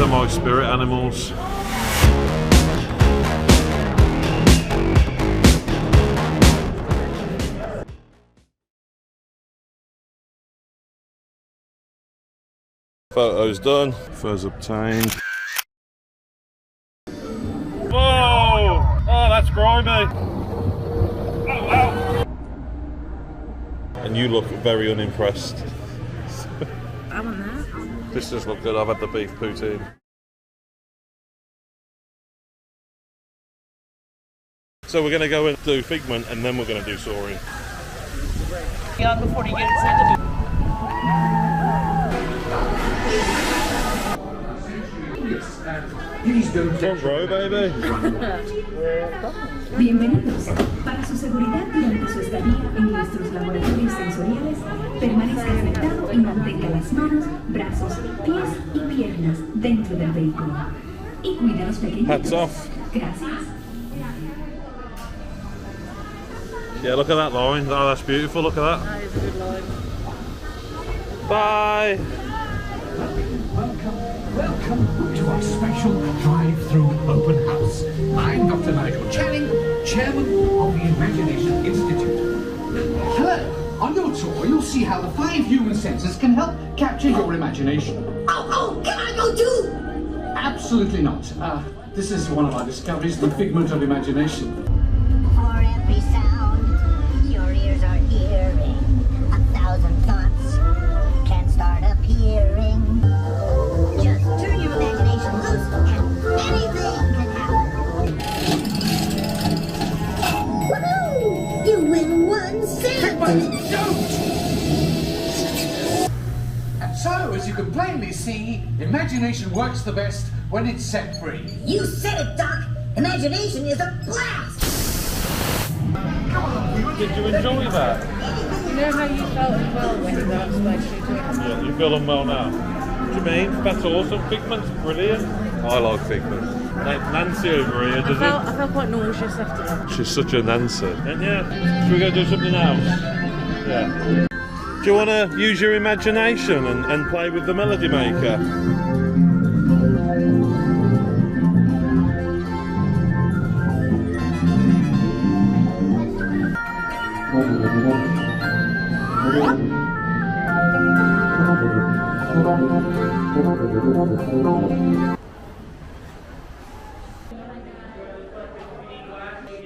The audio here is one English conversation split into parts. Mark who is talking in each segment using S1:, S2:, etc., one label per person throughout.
S1: of my spirit animals. Photos done, photos obtained. Whoa! Oh, that's grimy. Oh, wow. And you look very unimpressed.
S2: I'm on that.
S1: This does look good. I've had the beef poutine. So we're going to go and do Figment and then we're going to do Soaring.
S2: Yeah, before he gets into
S1: Front row, baby.
S3: Bienvenidos. Para su seguridad durante su estadía en nuestros laboratorios sensoriales, permanezca sentado y mantenga las manos, brazos, pies y piernas dentro del vehículo. Y cuide a los pequeños.
S1: Hats off.
S3: Gracias.
S1: Yeah, look at that line. Oh, that's beautiful. Look at that.
S2: That is a good line.
S1: Bye.
S4: Welcome to our special drive-through open house. I'm Dr. Nigel Channing, Chairman of the Imagination Institute. Hello. On your tour, you'll see how the 5 human senses can help capture your imagination.
S5: Oh, can I go too?
S4: Absolutely not. This is one of our discoveries, the Figment of Imagination.
S5: For every sound your ears are hearing, 1,000 thoughts can start appearing. Just turn your imagination loose and anything can happen. Woohoo! You win 1 cent!
S4: But don't! And so, as you can plainly see, imagination works the best when it's set free.
S5: You said it, Doc! Imagination is a blast!
S1: Did you enjoy that?
S2: You know how you felt as well when you were supposed to do it?
S1: Yeah, you feel unwell now. What do you mean? That's awesome. Figment's brilliant. I like Figment. Nancy over here, does
S2: I felt quite nauseous after that.
S1: She's such a Nancy. And yeah, should we go do something else? Yeah. Do you want to use your imagination and play with the melody maker?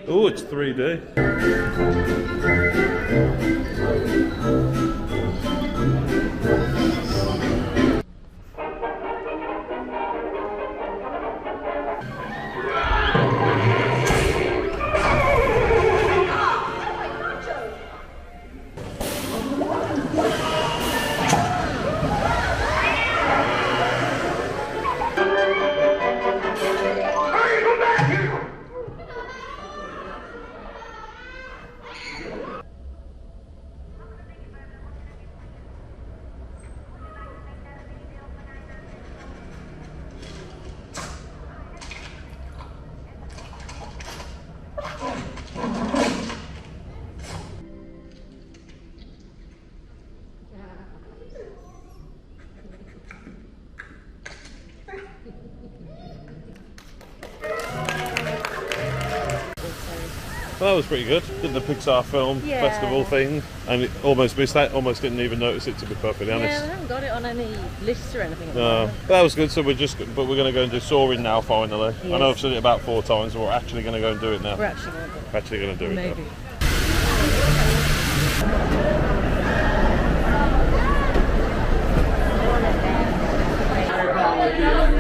S1: Oh, it's 3D. Well, that was pretty good. Did the Pixar film festival thing, and it almost missed that. Almost didn't even notice it, to be perfectly honest.
S2: Yeah, we haven't got it on any lists or anything. At the
S1: No,
S2: moment.
S1: but that was good. So we're going to go and do Soaring now. Finally,
S2: Yes.
S1: I know I've said it about 4 times, but we're actually going to go and do it now.
S2: We're actually going to do it.
S1: Actually going to do it
S2: Maybe.
S1: now.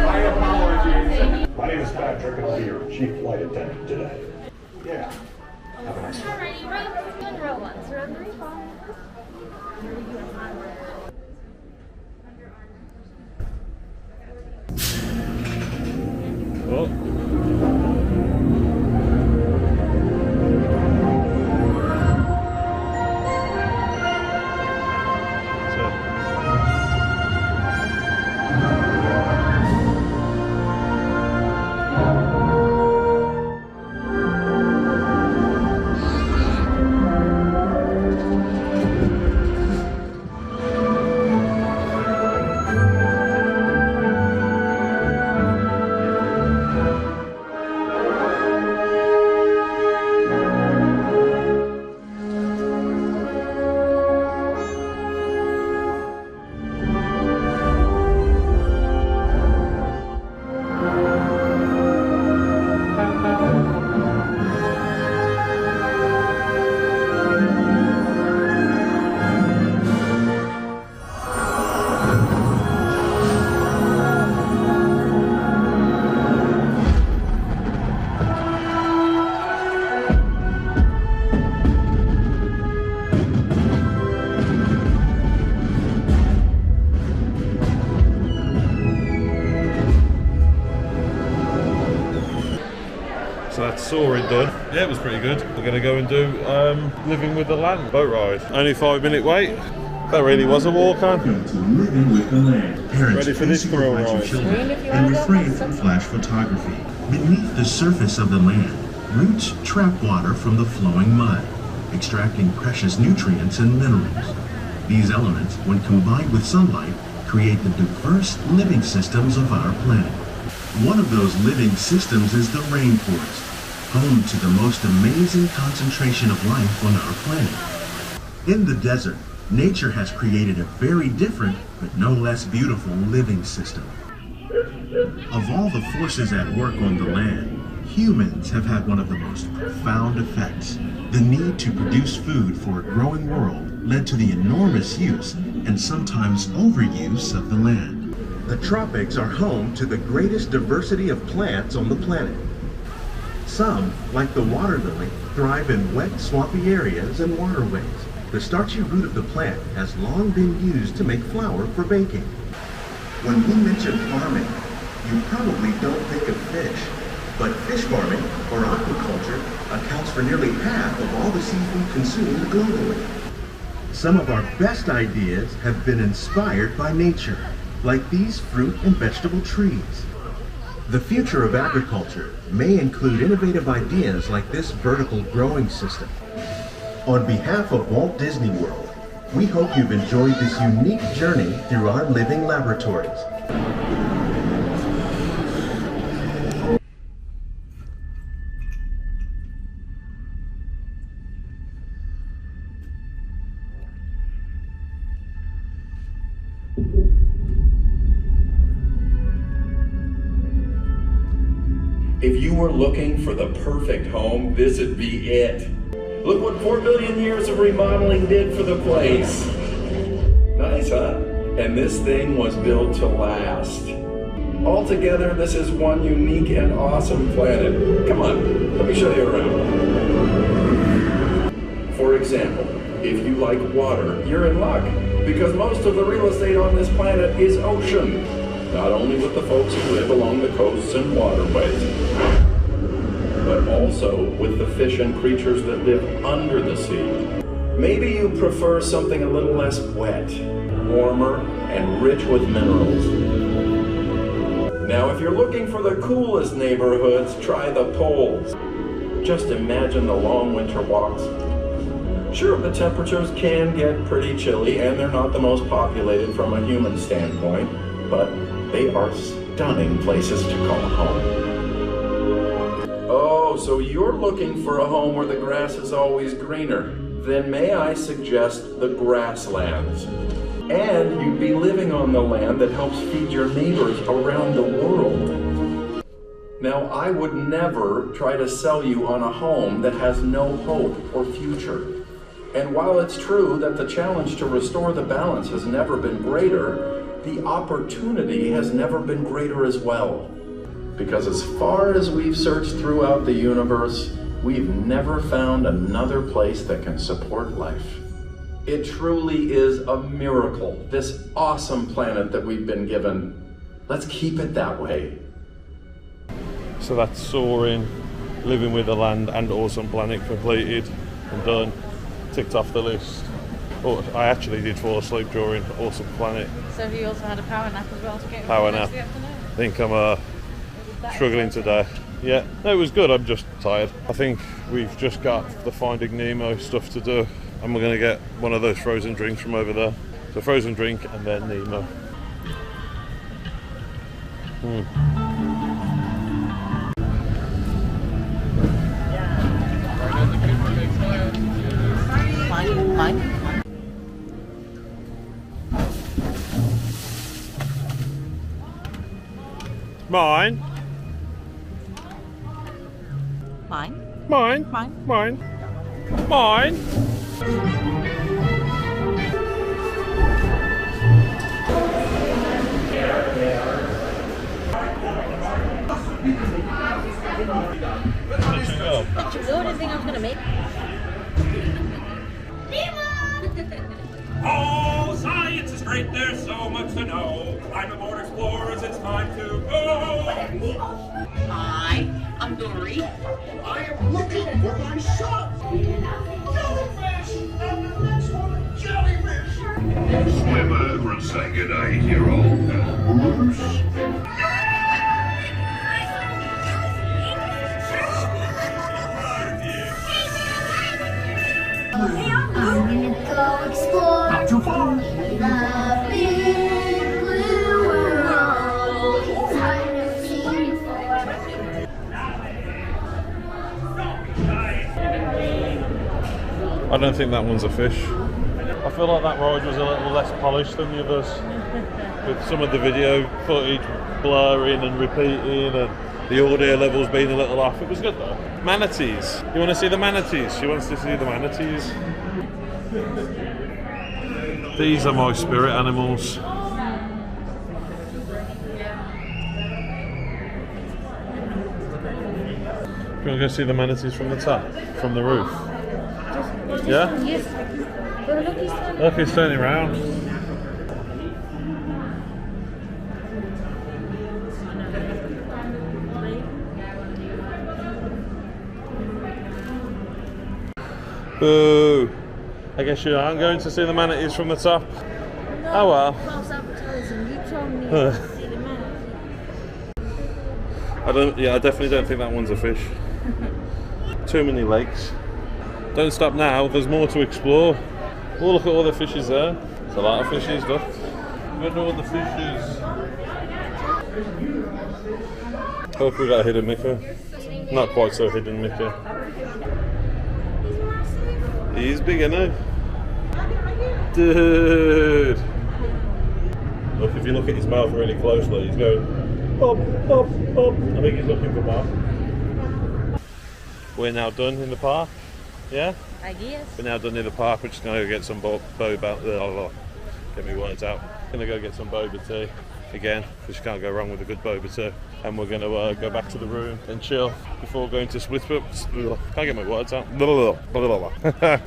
S6: My apologies. My name is Patrick, and I'll be your chief flight attendant today. Yeah. Have a nice day.
S7: Alrighty, row 1, row 3,
S1: Oh. we'd done. Yeah, it was pretty good. We're going to go and do Living with the Land boat ride. Only 5-minute wait. That really was a walk on.
S8: Welcome to Living with the Land. Parents,
S1: Ready for this thrill
S8: supervise your
S1: ride.
S8: children and refrain from flash photography. Beneath the surface of the land, roots trap water from the flowing mud, extracting precious nutrients and minerals. These elements, when combined with sunlight, create the diverse living systems of our planet. One of those living systems is the rainforest, home to the most amazing concentration of life on our planet. In the desert, nature has created a very different, but no less beautiful living system. Of all the forces at work on the land, humans have had one of the most profound effects. The need to produce food for a growing world led to the enormous use and sometimes overuse of the land. The tropics are home to the greatest diversity of plants on the planet. Some, like the water lily, thrive in wet, swampy areas and waterways. The starchy root of the plant has long been used to make flour for baking. When we mention farming, you probably don't think of fish. But fish farming, or aquaculture, accounts for nearly half of all the seafood consumed globally. Some of our best ideas have been inspired by nature, like these fruit and vegetable trees. The future of agriculture may include innovative ideas like this vertical growing system. On behalf of Walt Disney World, we hope you've enjoyed this unique journey through our living laboratories.
S9: If you were looking for the perfect home, this would be it. Look what 4 billion years of remodeling did for the place. Nice, huh? And this thing was built to last. Altogether, this is one unique and awesome planet. Come on, let me show you around. For example, if you like water, you're in luck, because most of the real estate on this planet is ocean. Not only with the folks who live along the coasts and waterways, but also with the fish and creatures that live under the sea. Maybe you prefer something a little less wet, warmer, and rich with minerals. Now, if you're looking for the coolest neighborhoods, try the poles. Just imagine the long winter walks. Sure, the temperatures can get pretty chilly, and they're not the most populated from a human standpoint, but they are stunning places to call home. Oh, so you're looking for a home where the grass is always greener. Then may I suggest the Grasslands. And you'd be living on the land that helps feed your neighbors around the world. Now, I would never try to sell you on a home that has no hope or future. And while it's true that the challenge to restore the balance has never been greater, the opportunity has never been greater as well. Because as far as we've searched throughout the universe, we've never found another place that can support life. It truly is a miracle, this awesome planet that we've been given. Let's keep it that way.
S1: So that's Soaring, Living with the Land and Awesome Planet completed and done. Ticked off the list. Oh, I actually did fall asleep during Awesome Planet.
S2: So you also had a power nap as well to get
S1: Power
S2: ready
S1: nap.
S2: for the afternoon?
S1: I think I'm struggling today. Yeah, no, it was good. I'm just tired. I think we've just got the Finding Nemo stuff to do, and we're going to get one of those frozen drinks from over there. So frozen drink and then Nemo.
S2: Mine.
S1: Mine.
S2: Mine.
S1: Mine.
S2: Mine.
S1: Mine. Mine.
S2: Did you know anything I was going to make?
S10: Oh, science is great, there's so much to know. Climb aboard, explorers, it's time to go.
S4: I'm Dory. I am looking for my son. Jellyfish! And the next one, jellyfish!
S6: Swim over and say good day to your old pal Bruce.
S5: I'm gonna go explore.
S4: Not too far.
S5: The big blue world. I've never seen before.
S1: I don't think that one's a fish. I feel like that ride was a little less polished than the others, with some of the video footage blurring and repeating and the audio levels being a little off. It was good though. Manatees. You want to see the manatees? She wants to see the manatees. These are my spirit animals. Do you want to go see the manatees from the top, from the roof? Yeah?
S2: Yes. But look, he's turning.
S1: Look, he's turning around. Boo! I guess you aren't going to see the manatees from the top.
S2: No,
S1: Oh well.
S2: false advertising. You told me to see the manatee.
S1: I definitely don't think that one's a fish. Too many legs. Don't stop now, there's more to explore. Oh, look at all the fishes there. There's a lot of fishes, look. Look at all the fishes. Hope we got a hidden Mickey. Not quite so hidden Mickey. He's big enough. Dude! Look, if you look at his mouth really closely, he's going pop, pop, pop. I think he's looking for Mark. We're now done in the park. Yeah?
S2: I guess.
S1: We're now done in the park. We're just going to go get some get me words out. Going to go get some boba tea again, because you can't go wrong with a good boba tea. And we're going to go back to the room and chill before going to Splitsville. Can't get my words out.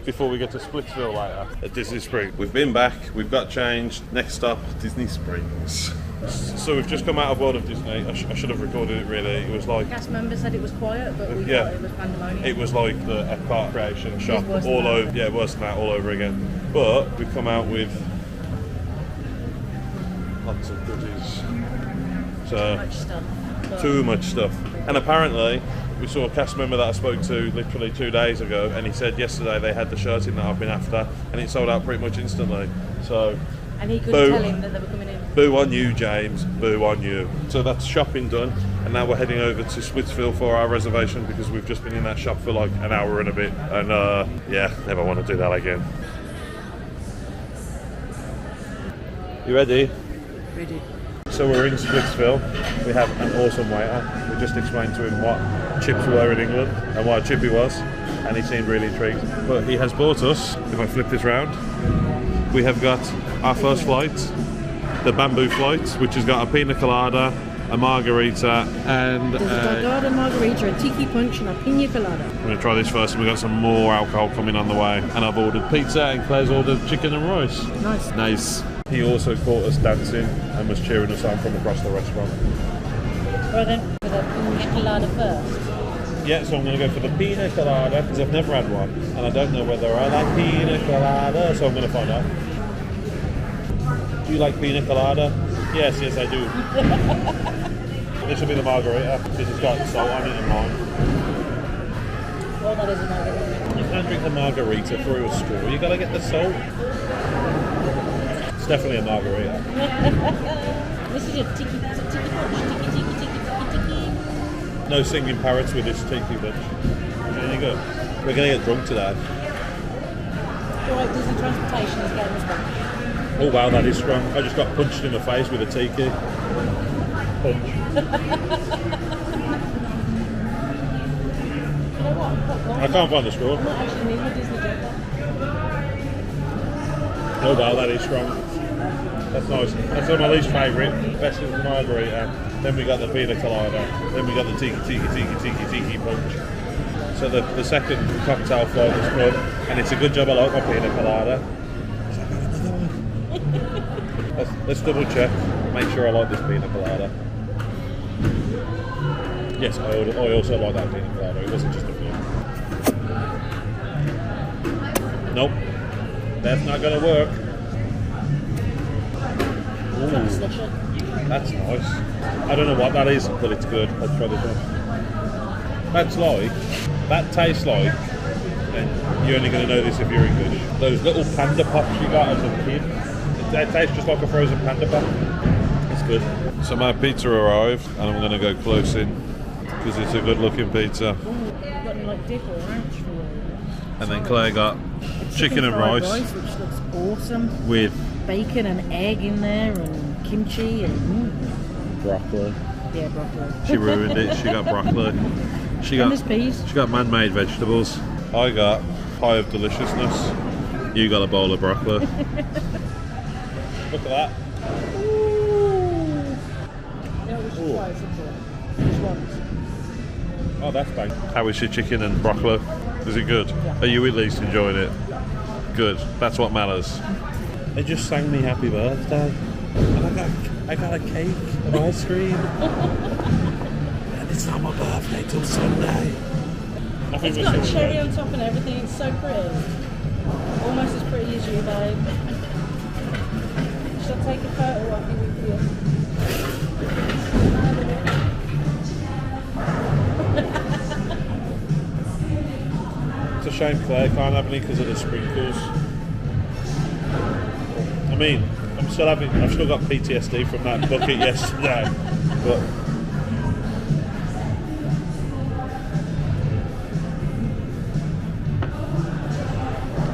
S1: Before we get to Splitsville later at Disney Springs. We've been back. We've got changed. Next stop, Disney Springs. So we've just come out of World of Disney. I should have recorded it really. It was like...
S2: Cast member said it was quiet, but we thought it was pandemonium.
S1: It was like the EPCOT creation shop
S2: Worse
S1: all
S2: than
S1: over.
S2: that.
S1: Yeah, worse than that all over again. But we've come out with lots of goodies. So
S2: Much stuff. But
S1: too much stuff. And apparently we saw a cast member that I spoke to literally 2 days ago, and he said yesterday they had the shirt in that I've been after, and it sold out pretty much instantly. So
S2: and he couldn't
S1: boo.
S2: tell him that they were coming in.
S1: Boo on you, James. Boo on you. So that's shopping done, and now we're heading over to Splitsville for our reservation, because we've just been in that shop for like an hour and a bit, and yeah, never want to do that again. You ready?
S2: Ready.
S1: So we're in Splitsville. We have an awesome waiter. We just explained to him what chips were in England and what a chip he was, and he seemed really intrigued. But he has bought us, if I flip this round, we have got our first flight, the bamboo flight, which has got a pina colada, a margarita, and
S2: There's a Gagada margarita, a tiki punch, and a pina colada.
S1: I'm going to try this first, and we've got some more alcohol coming on the way. And I've ordered pizza, and Claire's ordered chicken and rice.
S2: Nice.
S1: Nice. He also caught us dancing and was cheering us on from across the restaurant.
S2: Well then, for the pina colada first.
S1: Yeah, so I'm going to go for the pina colada, because I've never had one, and I don't know whether I like pina colada, so I'm going to find out. Do you like pina colada? Yes, yes I do. This will be the margarita. This has got salt on it and lime.
S2: Well, that is a margarita.
S1: You can't drink the margarita through a straw. You got to get the salt. It's definitely a margarita.
S2: This is a tiki punch. Tiki.
S1: No singing parrots with this tiki bunch. There you go. We're going to get drunk today.
S2: Alright, Disney Transportation is getting us back.
S1: Oh wow, that is strong. I just got punched in the face with a tiki. Punch. I can't find the straw.
S2: I'm not actually needing a Disney jacket.
S1: Oh wow, that is strong. That's nice. That's my least favourite. Best is the margarita. Then we got the pina colada. Then we got the tiki punch. So the second cocktail flight was good, and it's a good job I like my pina colada. Let's double check, make sure I like this pina colada. Yes, I also like that Pina Colada. It wasn't just a fluke. Nope. That's not going to work. Ooh, that's nice. I don't know what that is, but it's good. Let's try this one. That tastes like, and you're only going to know this if you're English, those little panda pops you got as a kid. It tastes just like a frozen panda pop. It's good. So my pizza arrived, and I'm going to go close in, because it's a good looking pizza.
S2: Got like dip or ranch for you.
S1: And then Claire got chicken and
S2: fried
S1: rice,
S2: which looks awesome.
S1: with
S2: Bacon and egg in there and kimchi and
S1: broccoli.
S2: yeah, broccoli.
S1: She ruined it. She got broccoli. She
S2: And there's peas.
S1: She got man-made vegetables. I got pie of deliciousness. You got a bowl of broccoli. Look at that. Oh, that's bang. How is your chicken and broccoli? Is it good?
S2: Yeah.
S1: Are you at least enjoying it? Good. That's what matters. They just sang me happy birthday. And I got a cake and ice cream. And it's not my birthday till Sunday.
S2: It's got a cherry on top and everything. It's so pretty. Almost as pretty as you, babe. Shall I take a photo of you with you?
S1: It's a shame Claire can't have any because of the sprinkles. I mean, I've still got PTSD from that bucket yesterday. But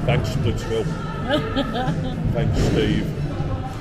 S1: thanks, Splitsville. Thanks, Steve.